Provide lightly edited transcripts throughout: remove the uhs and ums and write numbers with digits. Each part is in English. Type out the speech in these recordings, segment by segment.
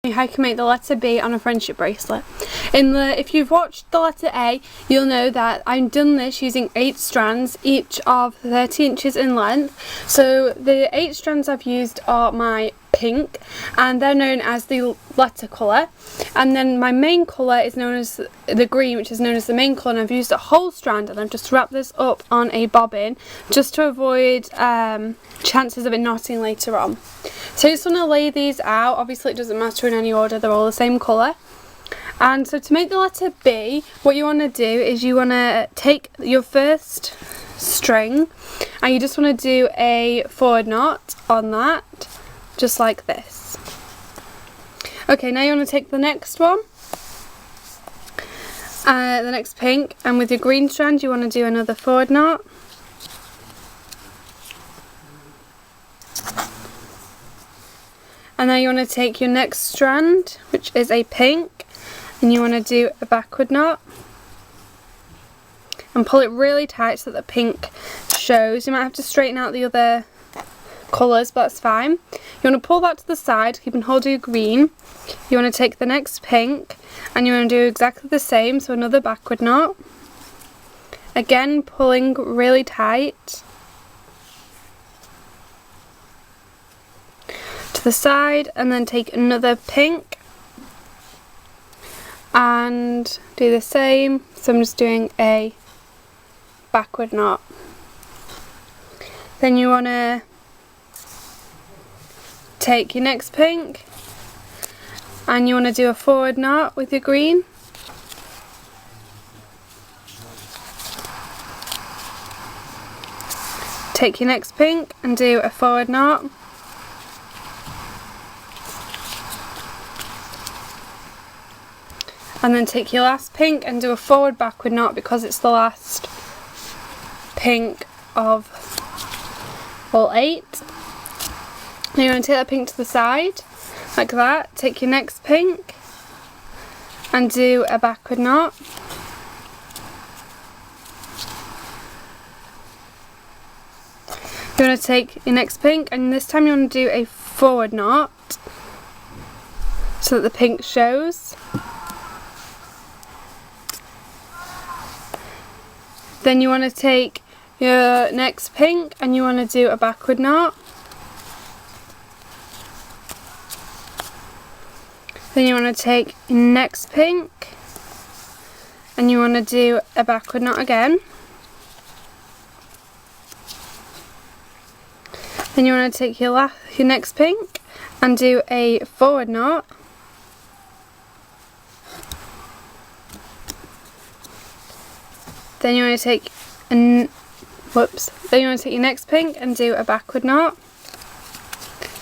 me how you can make the letter B on a friendship bracelet. If you've watched the letter A, you'll know that I've done this using 8 strands, each of 30 inches in length. So the 8 strands I've used are my pink, and they're known as the letter colour, and then my main colour is known as the green, which is known as the main colour, and I've used a whole strand, and I've just wrapped this up on a bobbin just to avoid chances of it knotting later on. So I just want to lay these out. Obviously it doesn't matter in any order, they're all the same colour. And so to make the letter B, what you want to do is you want to take your first string and you just want to do a forward knot on that, just like this. Okay, now you want to take the next one, the next pink, and with your green strand you want to do another forward knot. And now you want to take your next strand, which is a pink, and you want to do a backward knot and pull it really tight so that the pink shows. You might have to straighten out the other colours, but that's fine. You want to pull that to the side, keep and hold your green. You want to take the next pink and you want to do exactly the same, so another backward knot. Again, pulling really tight to the side, and then take another pink and do the same. So I'm just doing a backward knot. Then you want to take your next pink and you want to do a forward knot with your green. Take your next pink and do a forward knot. And then take your last pink and do a forward backward knot because it's the last pink of all 8. Now you want to take that pink to the side, like that. Take your next pink and do a backward knot. You want to take your next pink and this time you want to do a forward knot so that the pink shows. Then you want to take your next pink and you want to do a backward knot. Then you want to take your next pink and you want to do a backward knot again. Then you want to take your next pink and do a forward knot. Then you want to take then you want to take your next pink and do a backward knot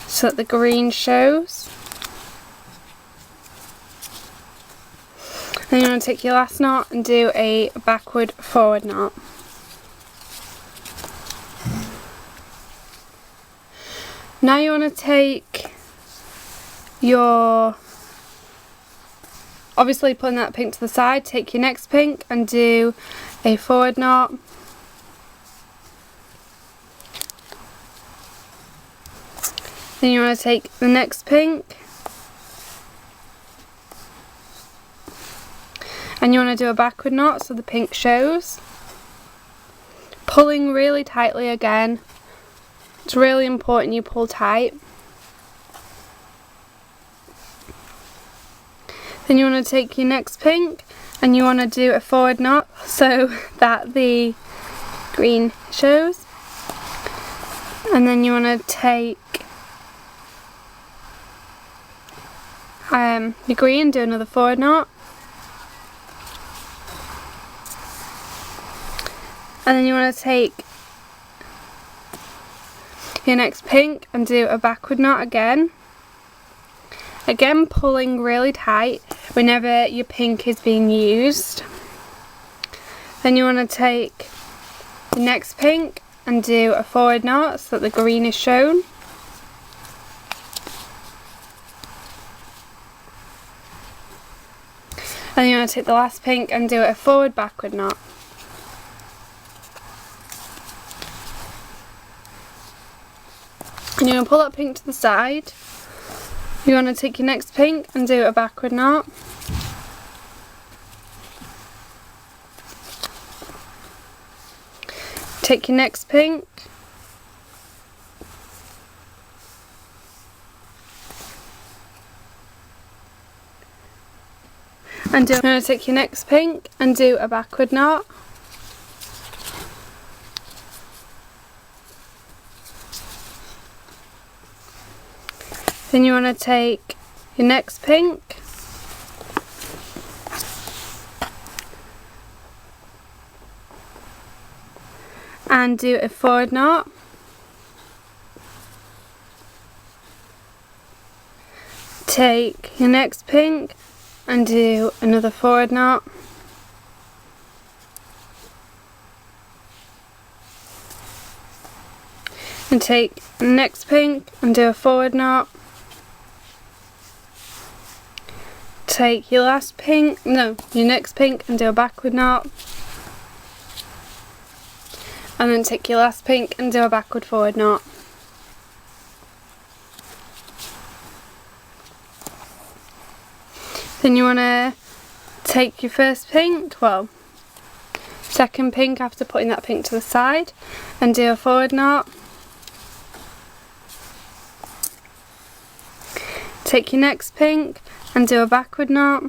so that the green shows. Then you want to take your last knot and do a backward forward knot. Now you want to take your, obviously putting that pink to the side, take your next pink and do a forward knot. Then you want to take the next pink and you want to do a backward knot so the pink shows. Pulling really tightly again. It's really important you pull tight. Then you want to take your next pink and you want to do a forward knot so that the green shows. And then you want to take your green, do another forward knot. And then you want to take your next pink and do a backward knot again. Again, pulling really tight whenever your pink is being used. Then you want to take the next pink and do a forward knot so that the green is shown. And then you want to take the last pink and do a forward backward knot. And you're going to pull that pink to the side. You want to take your next pink and do a backward knot. Take your next pink and you're going to take your next pink and do a backward knot. Then you want to take your next pink and do a forward knot. Take your next pink and do another forward knot. And take the next pink and do a forward knot. Take your last pink, your next pink and do a backward knot. And then take your last pink and do a backward forward knot. Then you want to take your first pink, second pink after putting that pink to the side, and do a forward knot. Take your next pink and do a backward knot.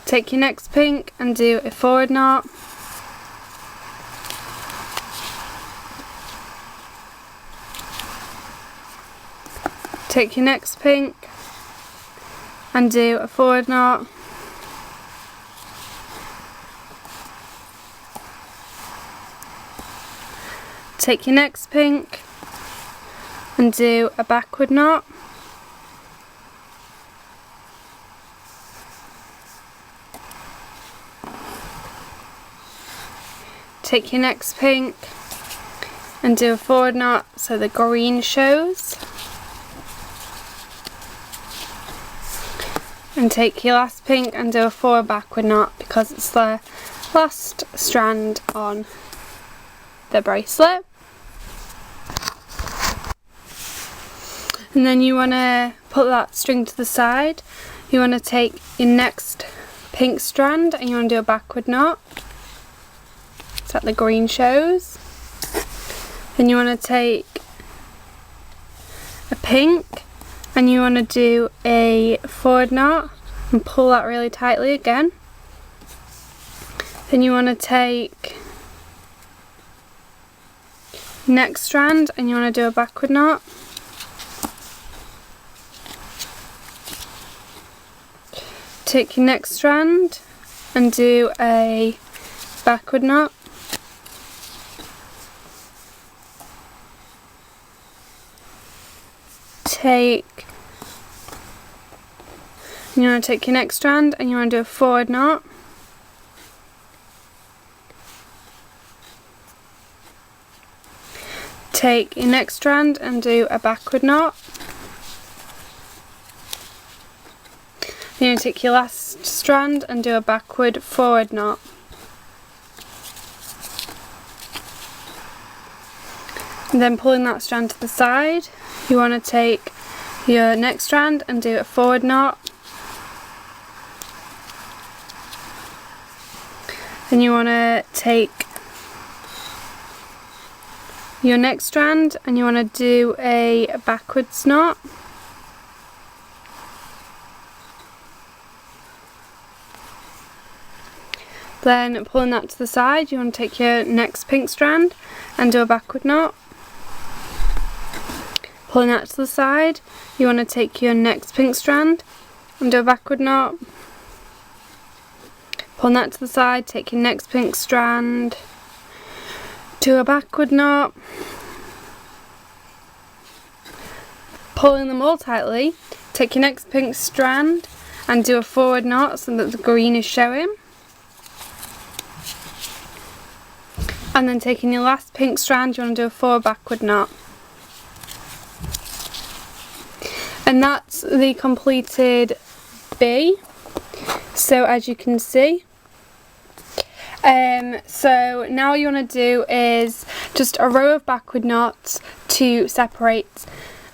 Take your next pink and do a forward knot. Take your next pink and do a forward knot. Take your next pink and do a backward knot. Take your next pink and do a forward knot so the green shows. And take your last pink and do a forward backward knot because it's the last strand on the bracelet. And then you want to put that string to the side. You want to take your next pink strand and you want to do a backward knot so that the green shows. Then you want to take a pink and you want to do a forward knot and pull that really tightly again. Then you want to take next strand and you want to do a backward knot. Take your next strand and do a backward knot. You want to take your next strand and you want to do a forward knot. Take your next strand and do a backward knot. You're going to take your last strand and do a backward forward knot. And then pulling that strand to the side, you want to take your next strand and do a forward knot. Then you want to take your next strand and you want to do a backwards knot. Then pulling that to the side, you want to take your next pink strand and do a backward knot. Pulling that to the side, you want to take your next pink strand and do a backward knot. Pulling that to the side, take your next pink strand, do a backward knot. Pulling them all tightly, take your next pink strand and do a forward knot so that the green is showing. And then taking your last pink strand, you want to do a forward backward knot. And that's the completed B. So as you can see, So now all you want to do is just a row of backward knots to separate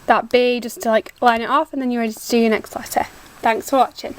that B, just to like line it off, and then you're ready to do your next letter. Thanks for watching.